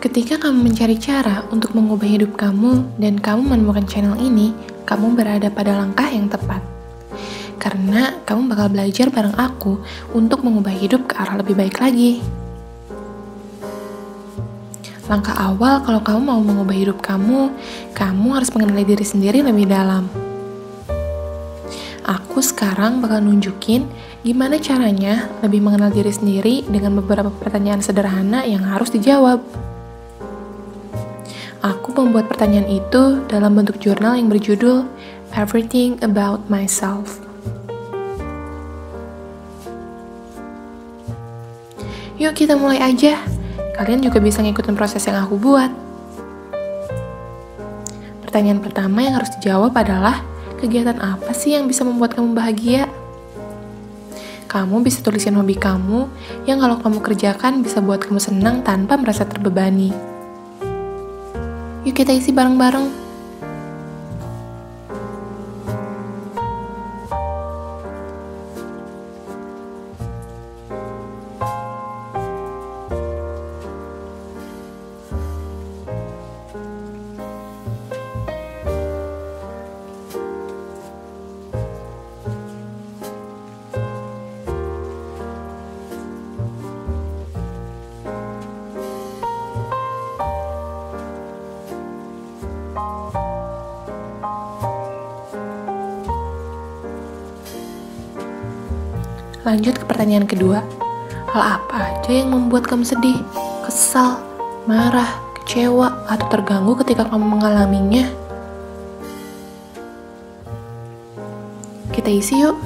Ketika kamu mencari cara untuk mengubah hidup kamu dan kamu menemukan channel ini, kamu berada pada langkah yang tepat. Karena kamu bakal belajar bareng aku untuk mengubah hidup ke arah lebih baik lagi. Langkah awal kalau kamu mau mengubah hidup kamu harus mengenali diri sendiri lebih dalam. Aku sekarang bakal nunjukin gimana caranya lebih mengenal diri sendiri dengan beberapa pertanyaan sederhana yang harus dijawab. Aku membuat pertanyaan itu dalam bentuk jurnal yang berjudul Everything About Myself. Yuk kita mulai aja. Kalian juga bisa ngikutin proses yang aku buat. Pertanyaan pertama yang harus dijawab adalah, kegiatan apa sih yang bisa membuat kamu bahagia? Kamu bisa tuliskan hobi kamu yang kalau kamu kerjakan bisa buat kamu senang tanpa merasa terbebani. Yuk kita isi bareng-bareng. Lanjut ke pertanyaan kedua. Hal apa aja yang membuat kamu sedih, kesal, marah, kecewa, atau terganggu ketika kamu mengalaminya? Kita isi yuk.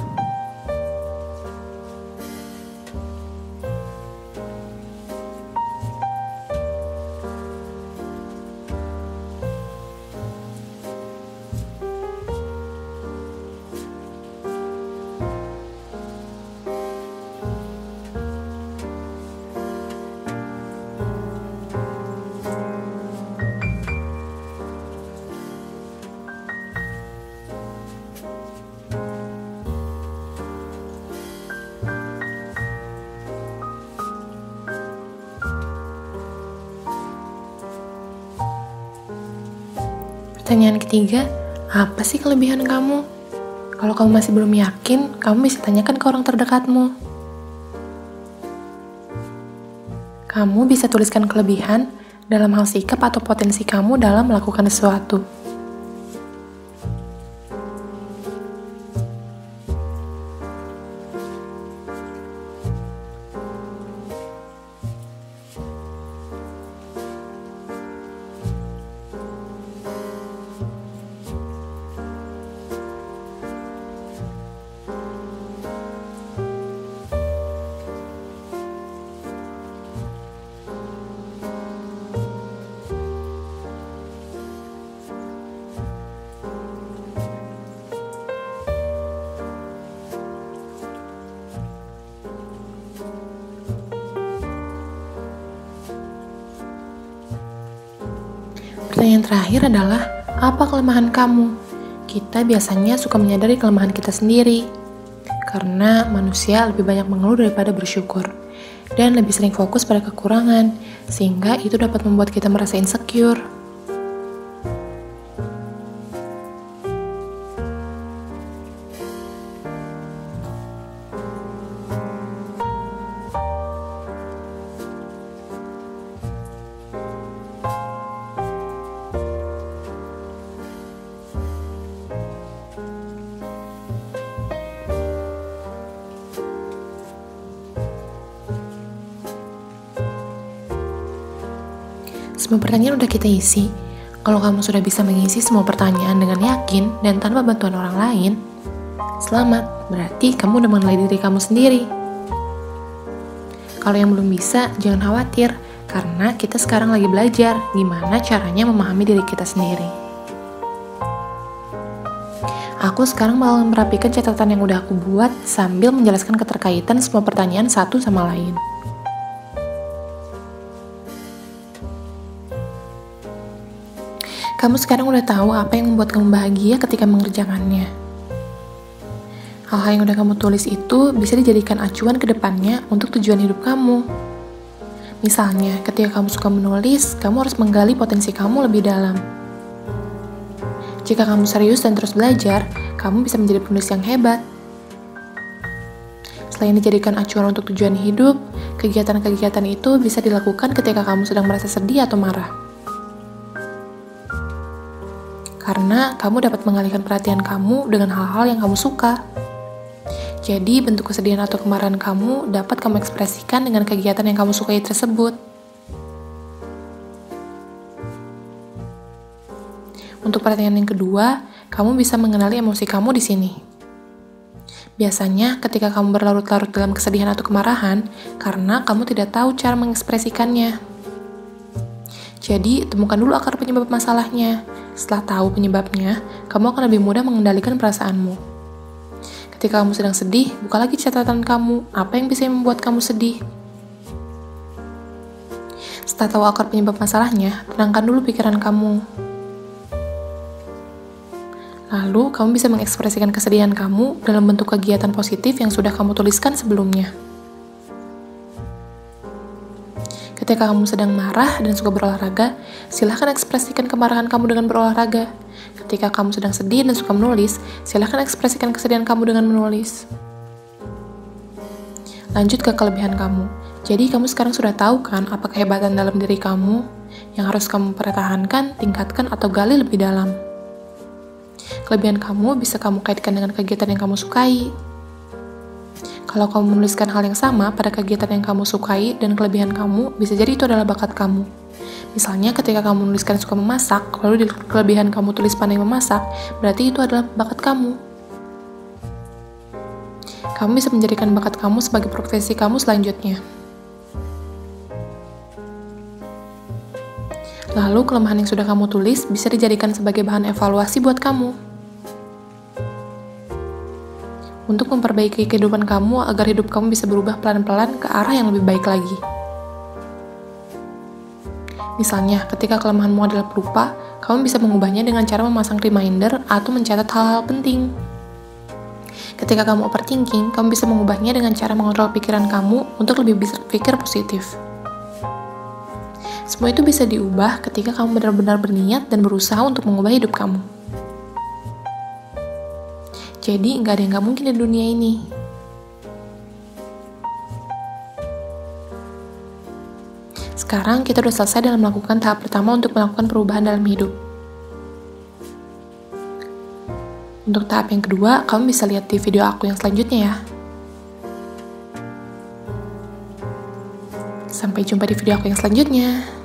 Pertanyaan ketiga, apa sih kelebihan kamu? Kalau kamu masih belum yakin, kamu bisa tanyakan ke orang terdekatmu. Kamu bisa tuliskan kelebihan dalam hal sikap atau potensi kamu dalam melakukan sesuatu. Pertanyaan terakhir adalah, apa kelemahan kamu? Kita biasanya suka menyadari kelemahan kita sendiri, karena manusia lebih banyak mengeluh daripada bersyukur, dan lebih sering fokus pada kekurangan, sehingga itu dapat membuat kita merasa insecure. Semua pertanyaan udah kita isi. Kalau kamu sudah bisa mengisi semua pertanyaan dengan yakin dan tanpa bantuan orang lain, selamat, berarti kamu udah mengenali diri kamu sendiri. Kalau yang belum bisa, jangan khawatir, karena kita sekarang lagi belajar gimana caranya memahami diri kita sendiri. Aku sekarang mau merapikan catatan yang udah aku buat sambil menjelaskan keterkaitan semua pertanyaan satu sama lain. Kamu sekarang udah tahu apa yang membuat kamu bahagia ketika mengerjakannya. Hal-hal yang udah kamu tulis itu bisa dijadikan acuan ke depannya untuk tujuan hidup kamu. Misalnya, ketika kamu suka menulis, kamu harus menggali potensi kamu lebih dalam. Jika kamu serius dan terus belajar, kamu bisa menjadi penulis yang hebat. Selain dijadikan acuan untuk tujuan hidup, kegiatan-kegiatan itu bisa dilakukan ketika kamu sedang merasa sedih atau marah. Karena kamu dapat mengalihkan perhatian kamu dengan hal-hal yang kamu suka. Jadi, bentuk kesedihan atau kemarahan kamu dapat kamu ekspresikan dengan kegiatan yang kamu sukai tersebut. Untuk pertanyaan yang kedua, kamu bisa mengenali emosi kamu di sini. Biasanya, ketika kamu berlarut-larut dalam kesedihan atau kemarahan, karena kamu tidak tahu cara mengekspresikannya. Jadi, temukan dulu akar penyebab masalahnya. Setelah tahu penyebabnya, kamu akan lebih mudah mengendalikan perasaanmu. Ketika kamu sedang sedih, buka lagi catatan kamu. Apa yang bisa membuat kamu sedih? Setelah tahu akar penyebab masalahnya, tenangkan dulu pikiran kamu. Lalu, kamu bisa mengekspresikan kesedihan kamu dalam bentuk kegiatan positif yang sudah kamu tuliskan sebelumnya. Ketika kamu sedang marah dan suka berolahraga, silahkan ekspresikan kemarahan kamu dengan berolahraga. Ketika kamu sedang sedih dan suka menulis, silahkan ekspresikan kesedihan kamu dengan menulis. Lanjut ke kelebihan kamu. Jadi, kamu sekarang sudah tahu kan apa kehebatan dalam diri kamu yang harus kamu pertahankan, tingkatkan, atau gali lebih dalam. Kelebihan kamu bisa kamu kaitkan dengan kegiatan yang kamu sukai. Kalau kamu menuliskan hal yang sama pada kegiatan yang kamu sukai dan kelebihan kamu, bisa jadi itu adalah bakat kamu. Misalnya ketika kamu menuliskan suka memasak, lalu di kelebihan kamu tulis pandai memasak, berarti itu adalah bakat kamu. Kamu bisa menjadikan bakat kamu sebagai profesi kamu selanjutnya. Lalu kelemahan yang sudah kamu tulis bisa dijadikan sebagai bahan evaluasi buat kamu. Untuk memperbaiki kehidupan kamu agar hidup kamu bisa berubah pelan-pelan ke arah yang lebih baik lagi. Misalnya, ketika kelemahanmu adalah pelupa, kamu bisa mengubahnya dengan cara memasang reminder atau mencatat hal-hal penting. Ketika kamu overthinking, kamu bisa mengubahnya dengan cara mengontrol pikiran kamu untuk lebih berpikir positif. Semua itu bisa diubah ketika kamu benar-benar berniat dan berusaha untuk mengubah hidup kamu. Jadi, nggak ada yang nggak mungkin di dunia ini. Sekarang kita udah selesai dalam melakukan tahap pertama untuk melakukan perubahan dalam hidup. Untuk tahap yang kedua, kamu bisa lihat di video aku yang selanjutnya ya. Sampai jumpa di video aku yang selanjutnya.